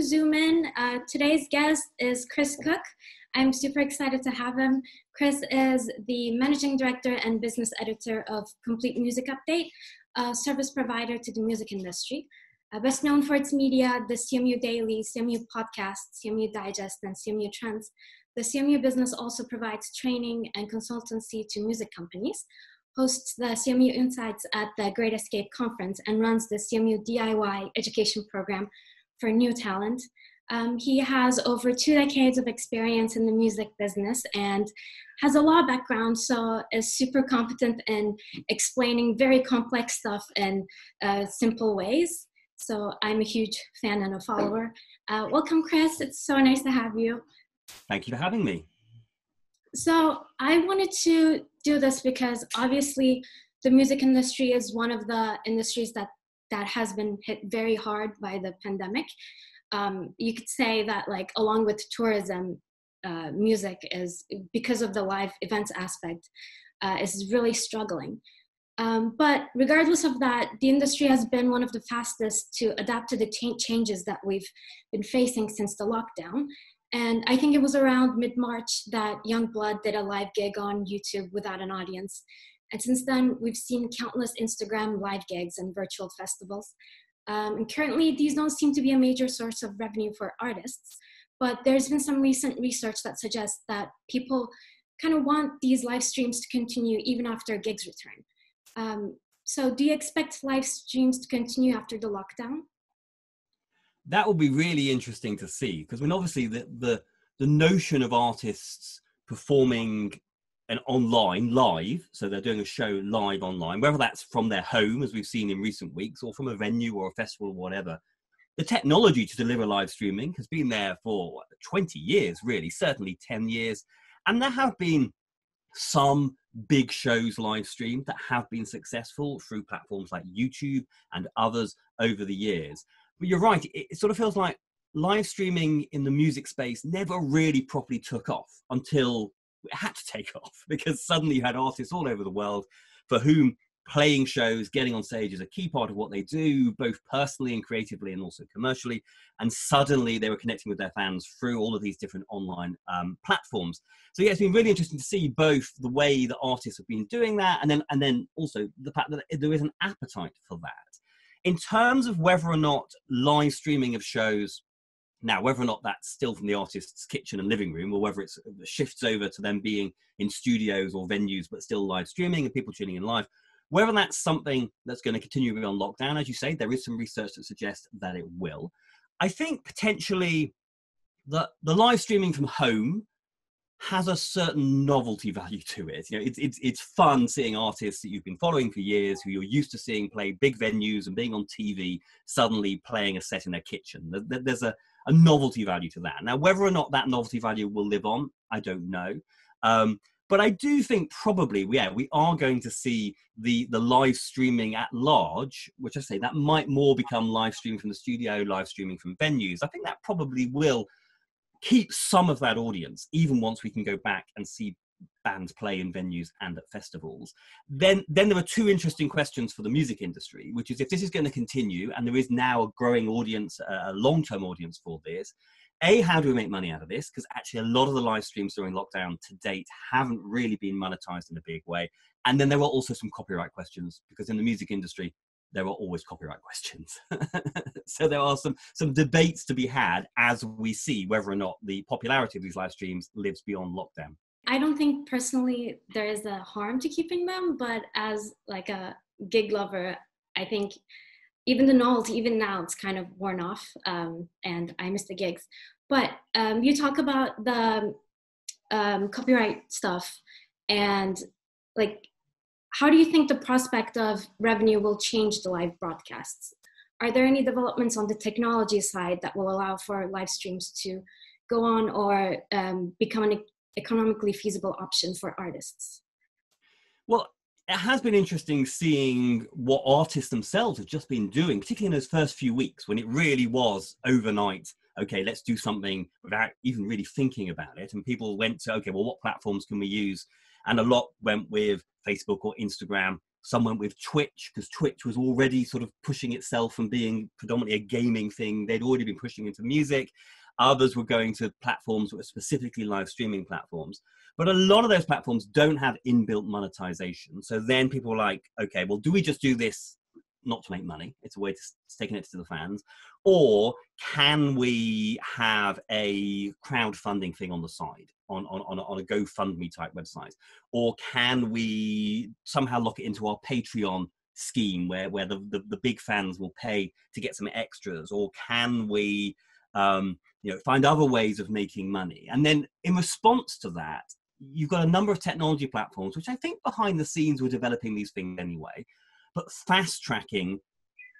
zoom in. Today's guest is Chris Cooke. I'm super excited to have him. Chris is the managing director and business editor of Complete Music Update, a service provider to the music industry. Best known for its media, the CMU Daily, CMU Podcast, CMU Digest, and CMU Trends. The CMU business also provides training and consultancy to music companies, hosts the CMU Insights at the Great Escape Conference, and runs the CMU DIY education program for new talent. He has over 2 decades of experience in the music business and has a law background, so is super competent in explaining very complex stuff in simple ways. So I'm a huge fan and a follower. Welcome, Chris. It's so nice to have you. Thank you for having me. So I wanted to do this because obviously the music industry is one of the industries that has been hit very hard by the pandemic. You could say that, like, along with tourism, music is, because of the live events aspect, is really struggling. But regardless of that, the industry has been one of the fastest to adapt to the changes that we've been facing since the lockdown. And I think it was around mid-March that Youngblood did a live gig on YouTube without an audience. And since then, we've seen countless Instagram live gigs and virtual festivals. And currently, these don't seem to be a major source of revenue for artists. But there's been some recent research that suggests that people kind of want these live streams to continue even after gigs return. So do you expect live streams to continue after the lockdown? That will be really interesting to see, because when obviously the notion of artists performing an online live, so they're doing a show live online, whether that's from their home, as we've seen in recent weeks, or from a venue or a festival or whatever, the technology to deliver live streaming has been there for 20 years, really, certainly 10 years. And there have been some big shows live streamed that have been successful through platforms like YouTube and others over the years. But you're right, it sort of feels like live streaming in the music space never really properly took off until it had to take off, because suddenly you had artists all over the world for whom playing shows, getting on stage is a key part of what they do, both personally and creatively and also commercially. And suddenly they were connecting with their fans through all of these different online platforms. So yeah, it's been really interesting to see both the way that artists have been doing that, and then also the fact that there is an appetite for that. In terms of whether or not live streaming of shows, now, whether or not that's still from the artist's kitchen and living room, or whether it shifts over to them being in studios or venues, but still live streaming and people tuning in live, whether that's something that's going to continue beyond lockdown, as you say, there is some research that suggests that it will. I think potentially the live streaming from home has a certain novelty value to it. You know, it's fun seeing artists that you've been following for years, who you're used to seeing play big venues and being on TV, suddenly playing a set in their kitchen. There's a novelty value to that. Now, whether or not that novelty value will live on, I don't know. But I do think probably, we are going to see the live streaming at large, which I say that might more become live streaming from the studio, live streaming from venues. I think that probably will keep some of that audience, even once we can go back and see bands play in venues and at festivals. Then there are 2 interesting questions for the music industry, which is, if this is going to continue, and there is now a growing audience, a long-term audience for this, how do we make money out of this? Because actually a lot of the live streams during lockdown to date haven't really been monetized in a big way. And then there are also some copyright questions, because in the music industry, there are always copyright questions. So there are some debates to be had as we see whether or not the popularity of these live streams lives beyond lockdown. I don't think personally there is a harm to keeping them, but as like a gig lover, I think even the novelty, even now, it's kind of worn off, and I miss the gigs. But you talk about the copyright stuff, and like, how do you think the prospect of revenue will change the live broadcasts? Are there any developments on the technology side that will allow for live streams to go on or become an economically feasible option for artists? Well, it has been interesting seeing what artists themselves have just been doing, particularly in those first few weeks when it really was overnight. Okay, let's do something without even really thinking about it. And people went to, okay, well, what platforms can we use? And a lot went with Facebook or Instagram Some went with Twitch, because Twitch was already sort of pushing itself from being predominantly a gaming thing. They'd already been pushing into music. Others were going to platforms that were specifically live streaming platforms. But a lot of those platforms don't have inbuilt monetization. So then people were like, okay, well, do we just do this not to make money? It's a way to taking it to the fans. Or can we have a crowdfunding thing on the side, on a GoFundMe type website? Or can we somehow lock it into our Patreon scheme where the big fans will pay to get some extras? Or can we find other ways of making money? And then in response to that, you've got a number of technology platforms, which I think behind the scenes were developing these things anyway, but fast tracking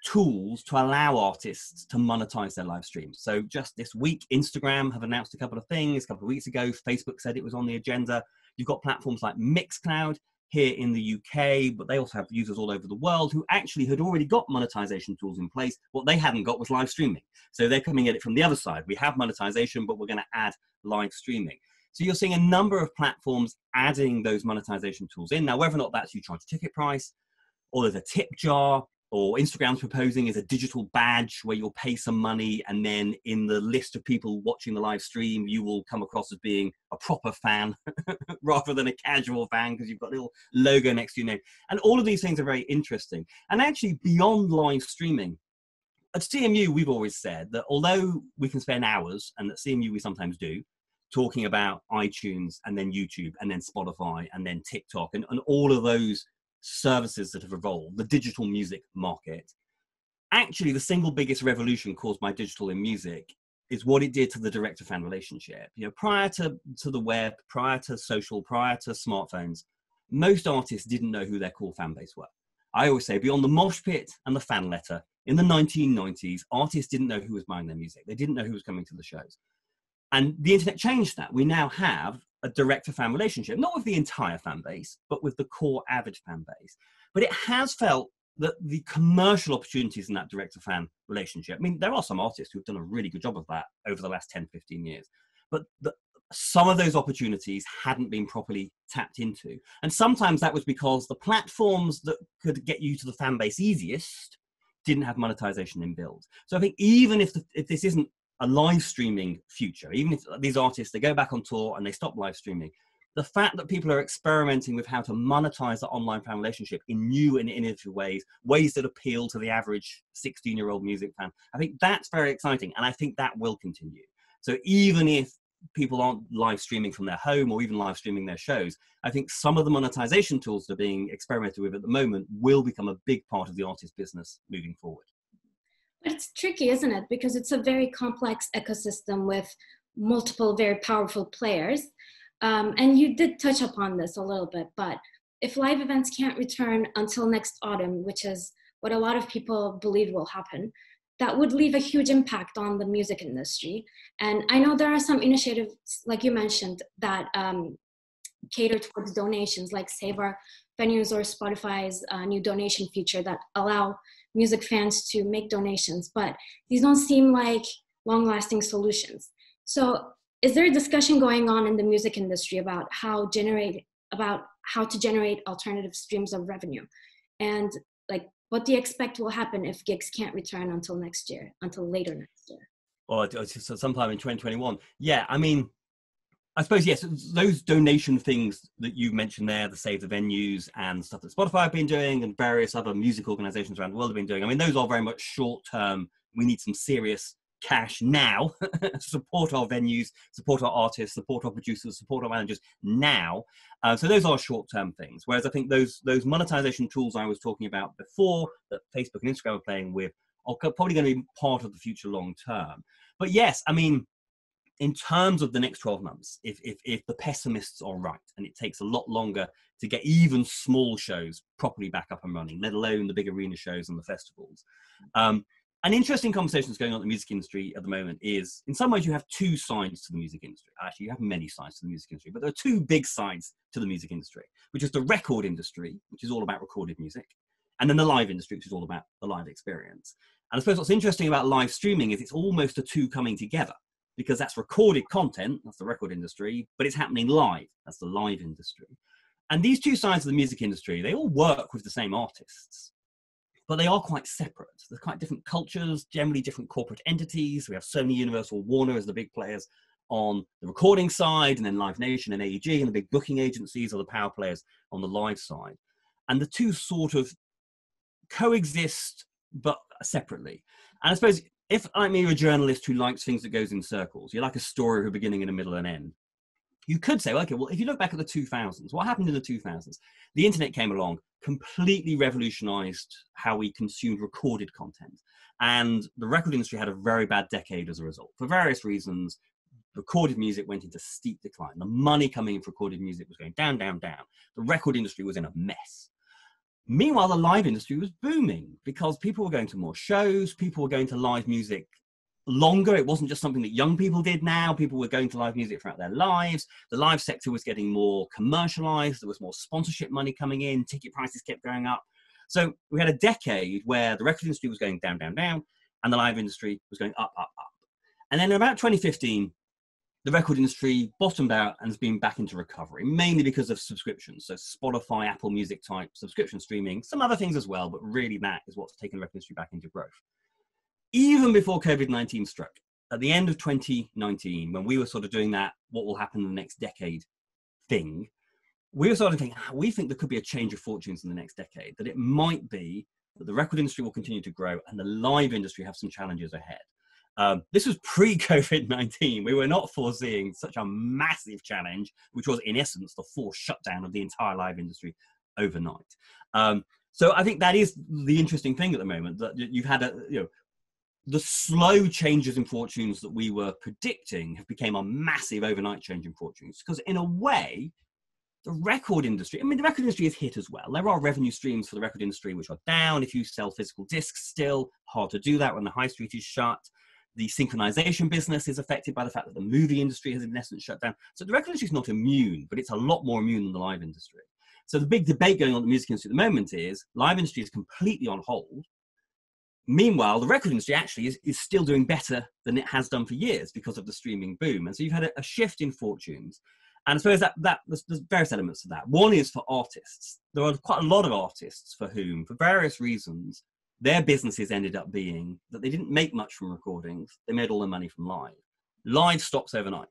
tools to allow artists to monetize their live streams. So just this week, Instagram have announced a couple of things. A couple of weeks ago, Facebook said it was on the agenda. You've got platforms like Mixcloud here in the UK, but they also have users all over the world who actually had already got monetization tools in place. What they hadn't got was live streaming. So they're coming at it from the other side. We have monetization, but we're going to add live streaming. So you're seeing a number of platforms adding those monetization tools in. Now, whether or not that's you charge a ticket price, or there's a tip jar, or Instagram's proposing is a digital badge where you'll pay some money, and then in the list of people watching the live stream, you will come across as being a proper fan rather than a casual fan because you've got a little logo next to your name. And all of these things are very interesting. And actually, beyond live streaming, at CMU, we've always said that although we can spend hours, and at CMU we sometimes do, talking about iTunes and then YouTube and then Spotify and then TikTok and all of those services that have evolved, the digital music market, actually the single biggest revolution caused by digital in music is what it did to the direct-to-fan relationship. Prior to the web, prior to social, prior to smartphones, most artists didn't know who their core fan base were. I always say, beyond the mosh pit and the fan letter, in the 1990s, artists didn't know who was buying their music. They didn't know who was coming to the shows. And the internet changed that. We now have a direct-to-fan relationship, not with the entire fan base, but with the core avid fan base. But it has felt that the commercial opportunities in that direct-to-fan relationship, I mean, there are some artists who've done a really good job of that over the last 10, 15 years, but some of those opportunities hadn't been properly tapped into. And sometimes that was because the platforms that could get you to the fan base easiest didn't have monetization inbuilt. So I think even if this isn't a live streaming future, even if these artists, they go back on tour and they stop live streaming, the fact that people are experimenting with how to monetize the online fan relationship in new and innovative ways that appeal to the average 16-year-old music fan, I think that's very exciting. And I think that will continue. So even if people aren't live streaming from their home or even live streaming their shows, I think some of the monetization tools that are being experimented with at the moment will become a big part of the artist business moving forward. But it's tricky, isn't it? Because it's a very complex ecosystem with multiple very powerful players. And you did touch upon this a little bit, but if live events can't return until next autumn, which is what a lot of people believe will happen, that would leave a huge impact on the music industry. And I know there are some initiatives, like you mentioned, that cater towards donations, like Save Our Venues or Spotify's new donation feature that allow music fans to make donations, but these don't seem like long-lasting solutions. So is there a discussion going on in the music industry about how to generate alternative streams of revenue? And like, what do you expect will happen if gigs can't return until later next year? Or sometime in 2021. Yeah, I mean, I suppose, yes, those donation things that you mentioned there, the Save the Venues and stuff that Spotify have been doing and various other music organizations around the world have been doing. I mean, those are very much short-term. We need some serious cash now to support our venues, support our artists, support our producers, support our managers now. So those are short-term things. Whereas I think those monetization tools I was talking about before that Facebook and Instagram are playing with are probably going to be part of the future long-term. But yes, I mean, in terms of the next 12 months, if the pessimists are right, and it takes a lot longer to get even small shows properly back up and running, let alone the big arena shows and the festivals. An interesting conversation that's going on in the music industry at the moment is, in some ways, you have two sides to the music industry. Actually, you have many sides to the music industry, but there are two big sides to the music industry, which is the record industry, which is all about recorded music, and then the live industry, which is all about the live experience. And I suppose what's interesting about live streaming is it's almost the two coming together, because that's recorded content, that's the record industry, but it's happening live, that's the live industry. And these two sides of the music industry, they all work with the same artists, but they are quite separate. They're quite different cultures, generally different corporate entities. We have Sony, Universal, Warner as the big players on the recording side, and then Live Nation and AEG, and the big booking agencies are the power players on the live side. And the two sort of coexist, but separately. And I suppose if I'm a journalist who likes things that goes in circles, you like a story with a beginning and a middle and end, you could say, okay, well, if you look back at the 2000s, what happened in the 2000s? The internet came along, completely revolutionized how we consumed recorded content. And the record industry had a very bad decade as a result. For various reasons, recorded music went into steep decline. The money coming in for recorded music was going down, down, down. The record industry was in a mess. Meanwhile, the live industry was booming because people were going to more shows, people were going to live music longer. It wasn't just something that young people did now. People were going to live music throughout their lives. The live sector was getting more commercialized. There was more sponsorship money coming in. Ticket prices kept going up. So we had a decade where the record industry was going down, down, down, and the live industry was going up, up, up. And then in about 2015, the record industry bottomed out and has been back into recovery, mainly because of subscriptions. So Spotify, Apple Music type subscription streaming, some other things as well, but really that is what's taken the record industry back into growth. Even before COVID-19 struck, at the end of 2019, when we were sort of doing that, what will happen in the next decade thing, we were sort of thinking, we think there could be a change of fortunes in the next decade, that it might be that the record industry will continue to grow and the live industry have some challenges ahead. This was pre-COVID-19. We were not foreseeing such a massive challenge, which was in essence the forced shutdown of the entire live industry overnight. So I think that is the interesting thing at the moment, that you've had the slow changes in fortunes that we were predicting have become a massive overnight change in fortunes. Because in a way, the record industry, the record industry is hit as well. There are revenue streams for the record industry which are down. If you sell physical discs still, hard to do that when the high street is shut. The synchronization business is affected by the fact that the movie industry has in essence shut down. So the record industry is not immune, but it's a lot more immune than the live industry. So the big debate going on in the music industry at the moment is live industry is completely on hold. Meanwhile, the record industry actually is still doing better than it has done for years because of the streaming boom. And so you've had a shift in fortunes. And I suppose that there's various elements to that. One is for artists. There are quite a lot of artists for whom, for various reasons, their businesses ended up being that they didn't make much from recordings. They made all their money from live. Live stops overnight.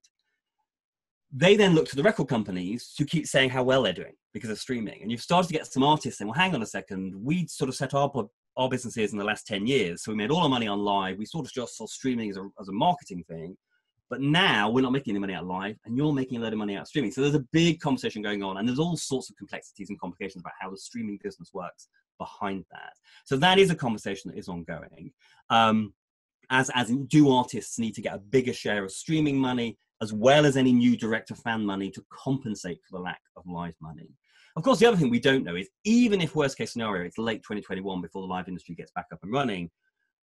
They then look to the record companies to keep saying how well they're doing because of streaming. And you've started to get some artists saying, well, hang on a second, we sort of set our businesses in the last 10 years. So we made all our money on live. We sort of just saw streaming as a marketing thing. But now we're not making any money out live and you're making a load of money out streaming. So there's a big conversation going on and there's all sorts of complexities and complications about how the streaming business works behind that. So that is a conversation that is ongoing. As do artists need to get a bigger share of streaming money as well as any new direct to fan money to compensate for the lack of live money? Of course, the other thing we don't know is even if worst case scenario, it's late 2021 before the live industry gets back up and running,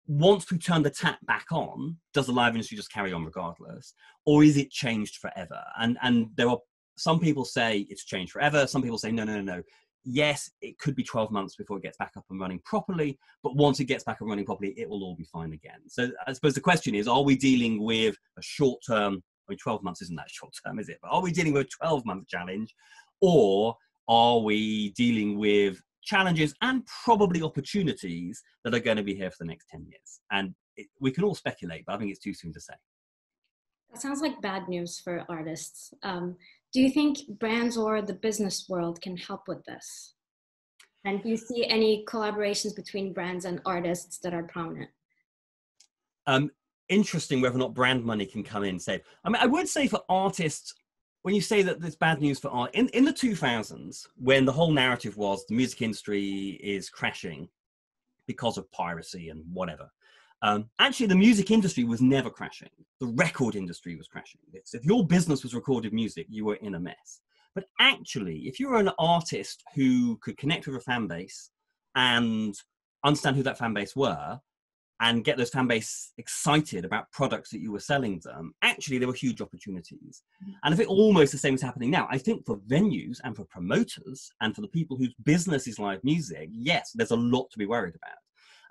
once we turn the tap back on, does the live industry just carry on regardless? Or is it changed forever? And there are some people say it's changed forever. Some people say, no. Yes, it could be 12 months before it gets back up and running properly. But once it gets back and running properly, it will all be fine again. So I suppose the question is, are we dealing with a short term, 12 months isn't that short term, is it? But are we dealing with a 12-month challenge? Or are we dealing with challenges and probably opportunities that are going to be here for the next 10 years? And we can all speculate, but I think it's too soon to say. That sounds like bad news for artists. Do you think brands or the business world can help with this? And do you see any collaborations between brands and artists that are prominent? Interesting whether or not brand money can come in and save. I would say for artists, when you say that there's bad news for art, in the 2000s, when the whole narrative was the music industry is crashing because of piracy and whatever, actually the music industry was never crashing. The record industry was crashing. If your business was recorded music, you were in a mess. But actually, if you were an artist who could connect with a fan base and understand who that fan base were, and get those fan base excited about products that you were selling them, actually there were huge opportunities. And I think almost the same is happening now. I think for venues and for promoters and for the people whose business is live music, yes, there's a lot to be worried about.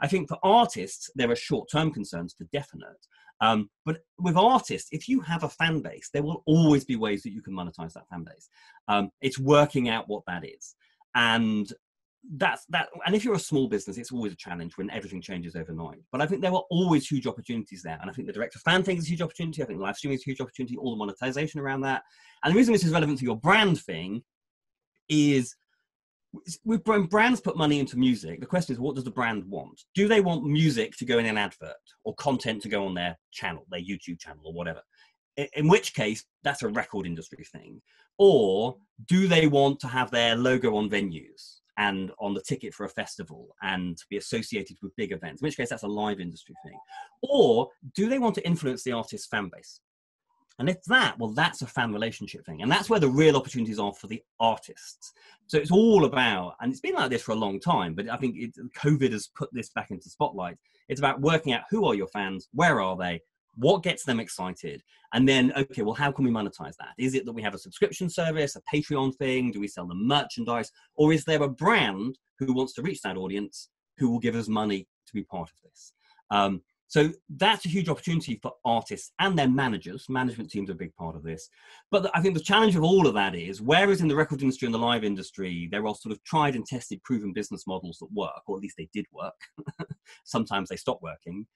I think for artists, there are short-term concerns for definite. But with artists, if you have a fan base, there will always be ways that you can monetize that fan base. It's working out what that is. And and if you're a small business, it's always a challenge when everything changes overnight. But I think there are always huge opportunities there. And I think the direct to fan thing is a huge opportunity. I think live streaming is a huge opportunity, all the monetization around that. And the reason this is relevant to your brand thing is when brands put money into music, the question is, what does the brand want? Do they want music to go in an advert or content to go on their channel, their YouTube channel or whatever? In which case, that's a record industry thing. Or do they want to have their logo on venues and on the ticket for a festival and to be associated with big events, in which case that's a live industry thing? Or do they want to influence the artist's fan base? And if that, well, that's a fan relationship thing. And that's where the real opportunities are for the artists. So it's all about, and it's been like this for a long time, but I think COVID has put this back into the spotlight. It's about working out who are your fans, where are they, what gets them excited, and then, okay, well, how can we monetize that? Is it that we have a subscription service, a Patreon thing? Do we sell them merchandise? Or is there a brand who wants to reach that audience who will give us money to be part of this? So that's a huge opportunity for artists and their managers. Management teams are a big part of this. But I think the challenge of all of that is, whereas in the record industry and the live industry, there are sort of tried and tested, proven business models that work, or at least they did work. Sometimes they stopped working.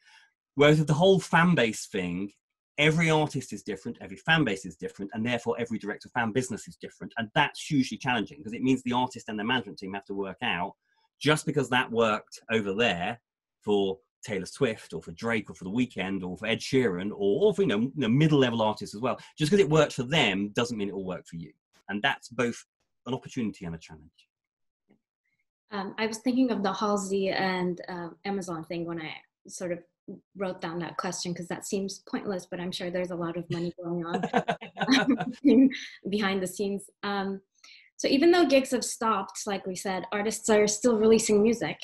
Whereas with the whole fan base thing, every artist is different, every fan base is different, and therefore every direct to fan business is different. And that's hugely challenging because it means the artist and their management team have to work out, just because that worked over there for Taylor Swift or for Drake or for The Weeknd or for Ed Sheeran or for middle-level artists as well, just because it worked for them doesn't mean it will work for you. And that's both an opportunity and a challenge. I was thinking of the Halsey and Amazon thing when I sort of wrote down that question, because that seems pointless, but I'm sure there's a lot of money going on behind the scenes. So even though gigs have stopped, like we said, artists are still releasing music.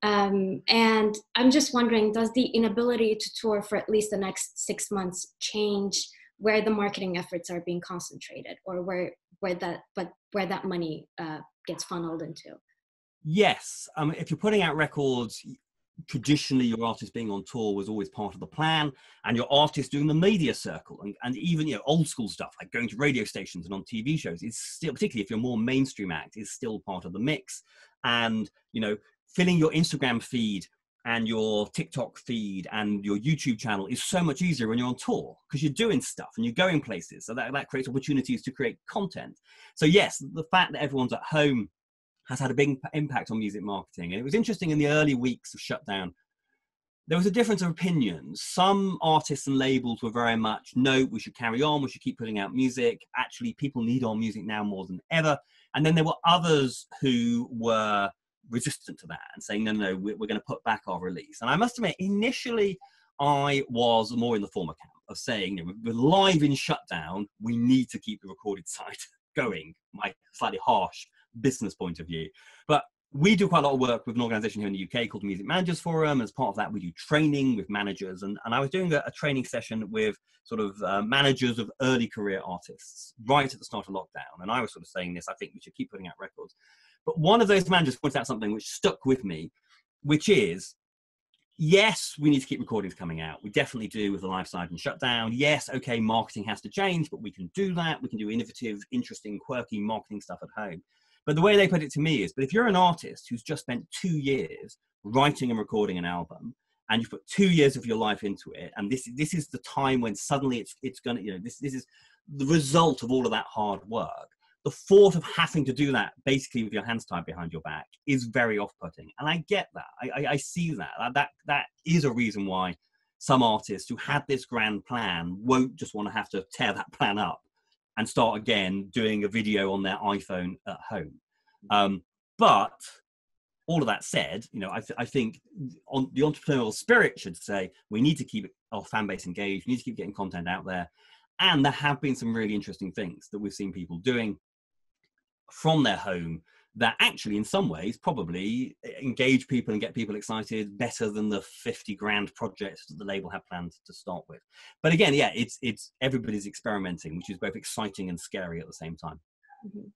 And I'm just wondering, does the inability to tour for at least the next 6 months change where the marketing efforts are being concentrated, or where that money gets funneled into? Yes. If you're putting out records, traditionally your artist being on tour was always part of the plan, and your artist doing the media circle and even old school stuff like going to radio stations and on TV shows is still, particularly if you're more mainstream act, is still part of the mix. And filling your Instagram feed and your TikTok feed and your YouTube channel is so much easier when you're on tour, because you're doing stuff and you're going places. So that creates opportunities to create content. So yes, the fact that everyone's at home has had a big impact on music marketing. And it was interesting, in the early weeks of shutdown, there was a difference of opinions. Some artists and labels were very much, no, we should carry on, we should keep putting out music. Actually, people need our music now more than ever. And then there were others who were resistant to that and saying, no, we're going to put back our release. And I must admit, initially, I was more in the former camp of saying, we're live in shutdown, we need to keep the recorded side going, my slightly harsh business point of view. But we do quite a lot of work with an organization here in the UK called the Music Managers Forum. As part of that, we do training with managers. And I was doing a training session with sort of managers of early career artists right at the start of lockdown. And I was sort of saying this, I think we should keep putting out records. But one of those managers pointed out something which stuck with me, which is, yes, we need to keep recordings coming out. We definitely do with the live side and shutdown. Yes, okay, marketing has to change, but we can do that. We can do innovative, interesting, quirky marketing stuff at home. But the way they put it to me is, but if you're an artist who's just spent 2 years writing and recording an album, and you've put 2 years of your life into it, and this is the time when suddenly it's going to, this is the result of all of that hard work. The thought of having to do that basically with your hands tied behind your back is very off-putting. And I get that. I see that. That is a reason why some artists who had this grand plan won't just want to have to tear that plan up and start again doing a video on their iPhone at home. But all of that said, I think on the entrepreneurial spirit should say, we need to keep our fan base engaged. We need to keep getting content out there. And there have been some really interesting things that we've seen people doing from their home that actually in some ways probably engage people and get people excited better than the 50 grand projects that the label had planned to start with. But again, yeah, it's everybody's experimenting, which is both exciting and scary at the same time. Mm-hmm.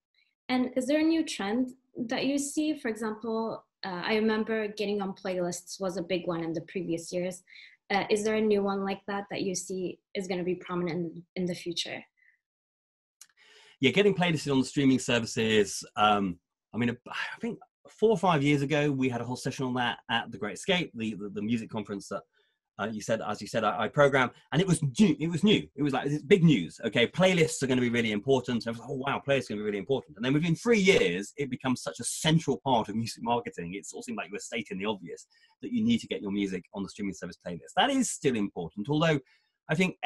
And is there a new trend that you see? For example, I remember getting on playlists was a big one in the previous years. Is there a new one like that you see is going to be prominent in the future? Yeah, getting playlisted on the streaming services. I think 4 or 5 years ago, we had a whole session on that at the Great Escape, the music conference that you said, I program, and it was new. It was like, it's big news. Okay, playlists are going to be really important. I was like, oh wow, playlists are going to be really important. And then within 3 years, it becomes such a central part of music marketing. It sort of seemed like you were stating the obvious, that you need to get your music on the streaming service playlist. That is still important, although I think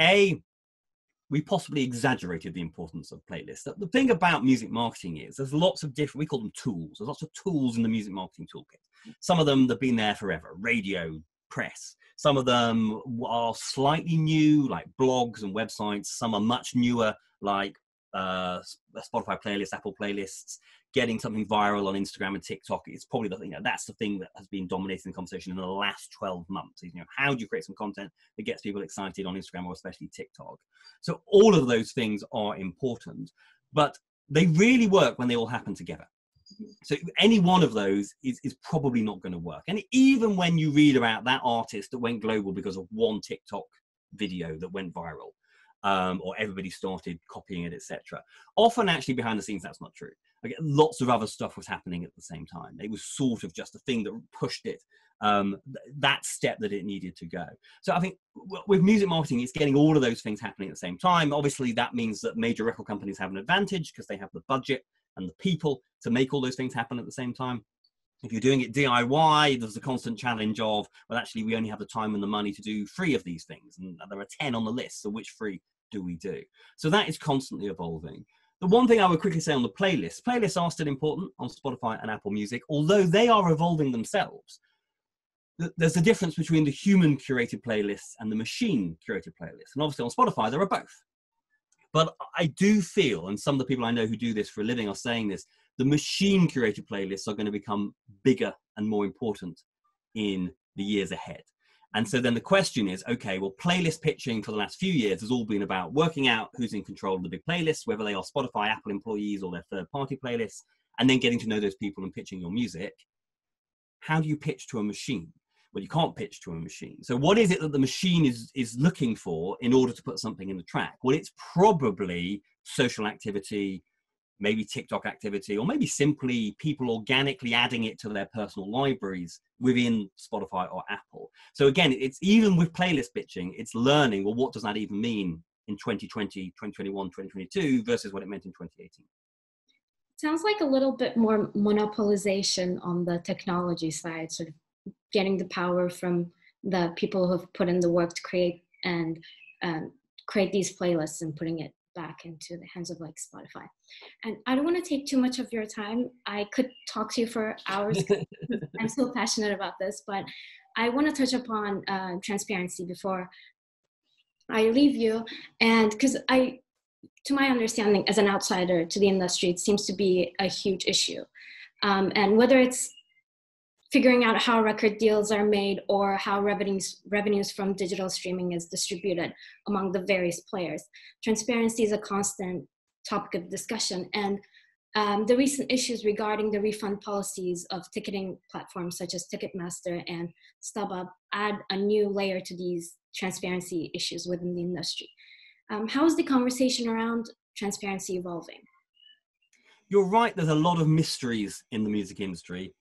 we possibly exaggerated the importance of playlists. The thing about music marketing is there's lots of different, we call them tools. There's lots of tools in the music marketing toolkit. Some of them have been there forever, radio, press. Some of them are slightly new, like blogs and websites. Some are much newer, like Spotify playlists, Apple playlists. Getting something viral on Instagram and TikTok is probably the thing. That's the thing that has been dominating the conversation in the last 12 months. How do you create some content that gets people excited on Instagram, or especially TikTok? So all of those things are important, but they really work when they all happen together. So any one of those is probably not going to work. And even when you read about that artist that went global because of one TikTok video that went viral, or everybody started copying it, etc., often actually behind the scenes that's not true. Like, lots of other stuff was happening at the same time. It was sort of just a thing that pushed it that step that it needed to go. So I think with music marketing, it's getting all of those things happening at the same time. Obviously, that means that major record companies have an advantage because they have the budget and the people to make all those things happen at the same time. If you're doing it DIY, there's a constant challenge of, well, actually, we only have the time and the money to do 3 of these things. And there are 10 on the list, so which 3 do we do? So that is constantly evolving. The one thing I would quickly say on the playlists are still important on Spotify and Apple Music, although they are evolving themselves. There's a difference between the human curated playlists and the machine curated playlists. And obviously on Spotify, there are both. But I do feel, and some of the people I know who do this for a living are saying this, the machine curated playlists are going to become bigger and more important in the years ahead. And so then the question is, okay, well, playlist pitching for the last few years has all been about working out who's in control of the big playlists, whether they are Spotify, Apple employees, or their third-party playlists, and then getting to know those people and pitching your music. How do you pitch to a machine? Well, you can't pitch to a machine. So what is it that the machine is looking for in order to put something in the track? Well, it's probably social activity, maybe TikTok activity, or maybe simply people organically adding it to their personal libraries within Spotify or Apple. So again, it's even with playlist pitching, it's learning, well, what does that even mean in 2020, 2021, 2022 versus what it meant in 2018? Sounds like a little bit more monopolization on the technology side, sort of getting the power from the people who have put in the work to create and create these playlists and putting it back into the hands of like Spotify. And I don't want to take too much of your time. I could talk to you for hours. I'm so passionate about this, but I want to touch upon transparency before I leave you. And because to my understanding as an outsider to the industry, it seems to be a huge issue. And whether it's figuring out how record deals are made or how revenues from digital streaming is distributed among the various players, transparency is a constant topic of discussion. And the recent issues regarding the refund policies of ticketing platforms such as Ticketmaster and StubHub add a new layer to these transparency issues within the industry. How is the conversation around transparency evolving? You're right, there's a lot of mysteries in the music industry.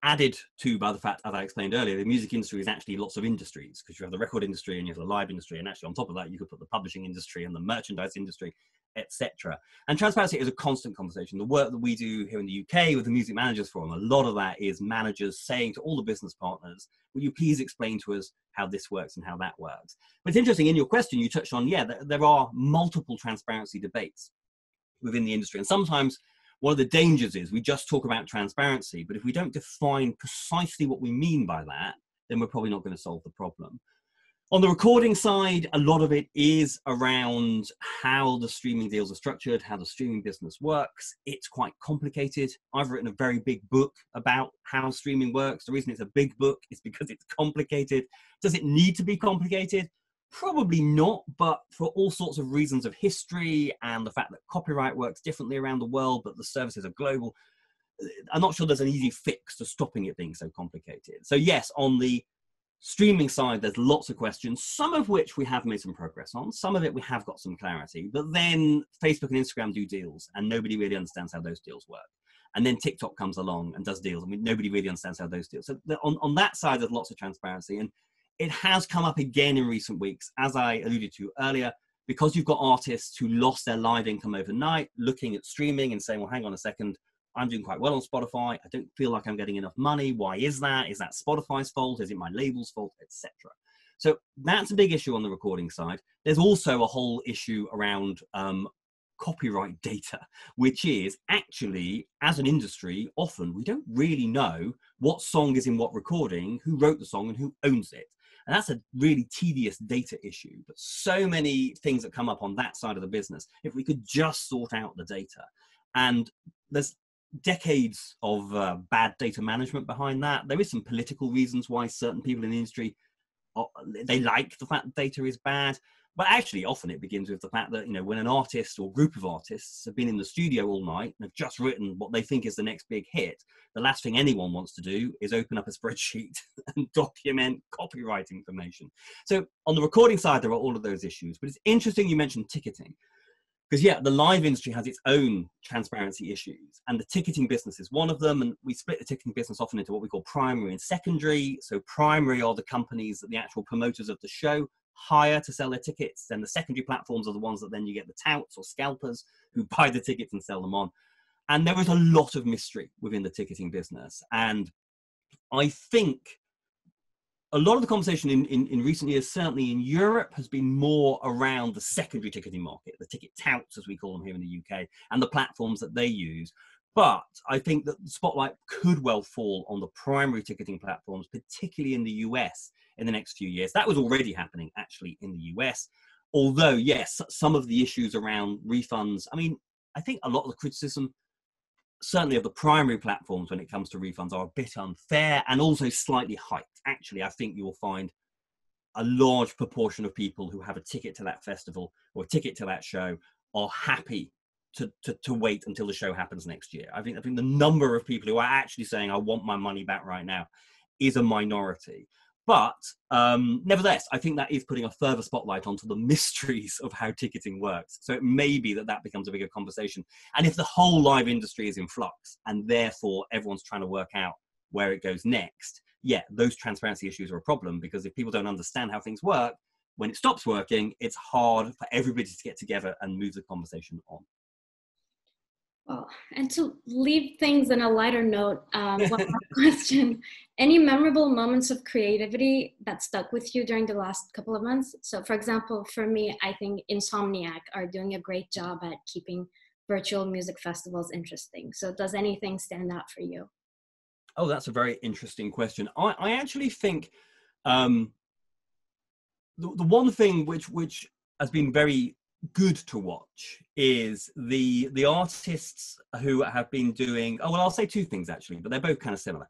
Added to by the fact, as I explained earlier, the music industry is actually lots of industries, because you have the record industry and you have the live industry, and actually on top of that you could put the publishing industry and the merchandise industry, etc. And transparency is a constant conversation. The work that we do here in the UK with the Music Managers Forum, a lot of that is managers saying to all the business partners, will you please explain to us how this works and how that works? But it's interesting, in your question you touched on, there are multiple transparency debates within the industry, and sometimes one of the dangers is we just talk about transparency, but if we don't define precisely what we mean by that, then we're probably not going to solve the problem. On the recording side, a lot of it is around how the streaming deals are structured, how the streaming business works. It's quite complicated. I've written a very big book about how streaming works. The reason it's a big book is because it's complicated. Does it need to be complicated? Probably not, but for all sorts of reasons of history and the fact that copyright works differently around the world, but the services are global, I'm not sure there's an easy fix to stopping it being so complicated. So yes, on the Streaming side, there's lots of questions, some of which we have made some progress on, some of it we have got some clarity, but then Facebook and Instagram do deals and nobody really understands how those deals work. And then TikTok comes along and does deals, and nobody really understands how those deals. So on that side, there's lots of transparency, and it has come up again in recent weeks, as I alluded to earlier, because you've got artists who lost their live income overnight, looking at streaming and saying, well, hang on a second, I'm doing quite well on Spotify. I don't feel like I'm getting enough money. Why is that? Is that Spotify's fault? Is it my label's fault, etc.? So that's a big issue on the recording side. There's also a whole issue around copyright data, which is actually, as an industry, often we don't really know what song is in what recording, who wrote the song and who owns it. And that's a really tedious data issue, but so many things that come up on that side of the business, if we could just sort out the data. And there's decades of bad data management behind that. There is some political reasons why certain people in the industry, they like the fact that data is bad, but actually often it begins with the fact that, you know, when an artist or group of artists have been in the studio all night and have just written what they think is the next big hit, the last thing anyone wants to do is open up a spreadsheet and document copyright information. So on the recording side, there are all of those issues, but it's interesting you mentioned ticketing. Because, yeah, the live industry has its own transparency issues, and the ticketing business is one of them. And we split the ticketing business often into what we call primary and secondary. So primary are the companies that the actual promoters of the show hire to sell their tickets. Then the secondary platforms are the ones that then you get the touts or scalpers who buy the tickets and sell them on. And there is a lot of mystery within the ticketing business. And I think a lot of the conversation in recent years, certainly in Europe, has been more around the secondary ticketing market, the ticket touts, as we call them here in the UK, and the platforms that they use. But I think that the spotlight could well fall on the primary ticketing platforms, particularly in the US in the next few years. That was already happening, actually, in the US. Although, yes, some of the issues around refunds, I mean, I think a lot of the criticism, certainly of the primary platforms when it comes to refunds, are a bit unfair and also slightly hyped. Actually, I think you will find a large proportion of people who have a ticket to that festival or a ticket to that show are happy to wait until the show happens next year. I think the number of people who are actually saying, I want my money back right now, is a minority. But nevertheless, I think that is putting a further spotlight onto the mysteries of how ticketing works. So it may be that that becomes a bigger conversation. And if the whole live industry is in flux and therefore everyone's trying to work out where it goes next, yeah, those transparency issues are a problem, because if people don't understand how things work, when it stops working, it's hard for everybody to get together and move the conversation on. Well, and to leave things in a lighter note, one more question. Any memorable moments of creativity that stuck with you during the last couple of months? So, for example, for me, I think Insomniac are doing a great job at keeping virtual music festivals interesting. So does anything stand out for you? Oh, that's a very interesting question. I actually think the one thing which has been very good to watch is the artists who have been doing, oh well, I'll say two things actually, but they're both kind of similar.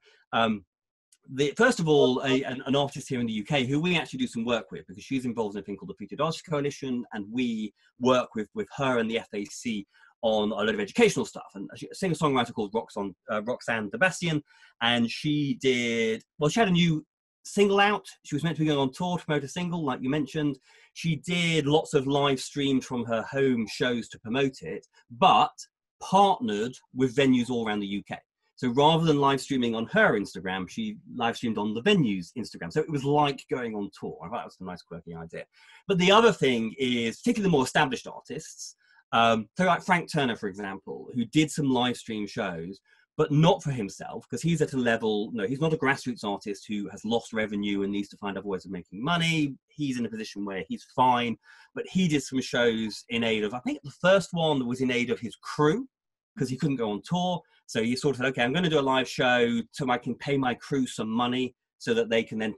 First of all, an artist here in the UK who we actually do some work with, because she's involved in a thing called the Featured Artist Coalition, and we work with her and the FAC on a lot of educational stuff. And a singer-songwriter called Roxanne Sebastian, and she had a new single out. She was meant to be going on tour to promote a single, like you mentioned. She did lots of live streams from her home shows to promote it, but partnered with venues all around the UK. So rather than live streaming on her Instagram, she live streamed on the venue's Instagram. So it was like going on tour. I thought that was a nice, quirky idea. But the other thing is, particularly the more established artists, so like Frank Turner, for example, who did some live stream shows, but not for himself, because he's at a level, no, he's not a grassroots artist who has lost revenue and needs to find other ways of making money. He's in a position where he's fine, but he did some shows in aid of, I think the first one was in aid of his crew, because he couldn't go on tour. So he sort of said, okay, I'm going to do a live show so I can pay my crew some money so that they can then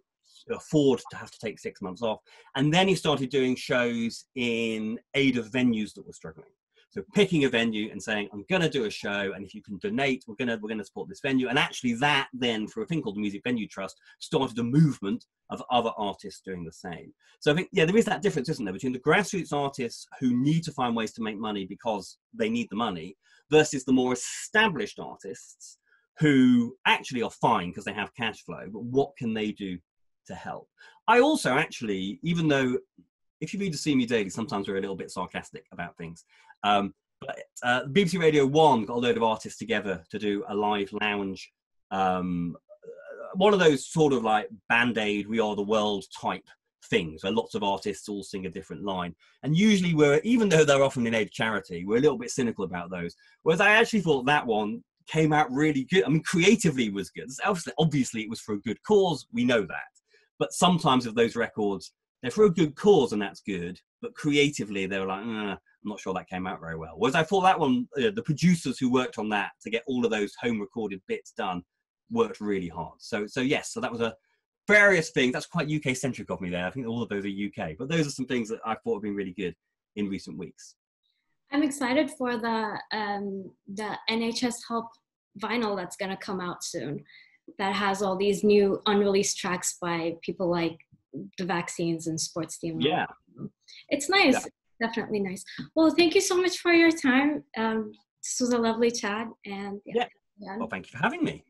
afford to have to take 6 months off. And then he started doing shows in aid of venues that were struggling. So picking a venue and saying, I'm going to do a show, and if you can donate, we're going to support this venue. And actually that then, through a thing called the Music Venue Trust, started a movement of other artists doing the same. So I think, yeah, there is that difference, isn't there, between the grassroots artists who need to find ways to make money because they need the money, versus the more established artists who actually are fine because they have cash flow, but what can they do to help. I also actually, even though if you read the See Me Daily, sometimes we're a little bit sarcastic about things. But BBC Radio 1 got a load of artists together to do a live lounge, one of those sort of like Band-Aid, We Are the World type things, where lots of artists all sing a different line. And usually even though they're often in aid of charity, we're a little bit cynical about those. Whereas I actually thought that one came out really good. I mean, creatively it was good. Obviously it was for a good cause, we know that. But sometimes of those records, they're for a good cause and that's good, but creatively they were like, I'm not sure that came out very well. Whereas I thought that one, the producers who worked on that to get all of those home recorded bits done worked really hard. So yes, so that was a various things. That's quite UK centric of me there. I think all of those are UK, but those are some things that I thought have been really good in recent weeks. I'm excited for the NHS Help vinyl that's going to come out soon, that has all these new unreleased tracks by people like the Vaccines and Sports Team. Yeah, it's nice. Yeah. Definitely nice. Well, thank you so much for your time. This was a lovely chat, and yeah. Well, thank you for having me.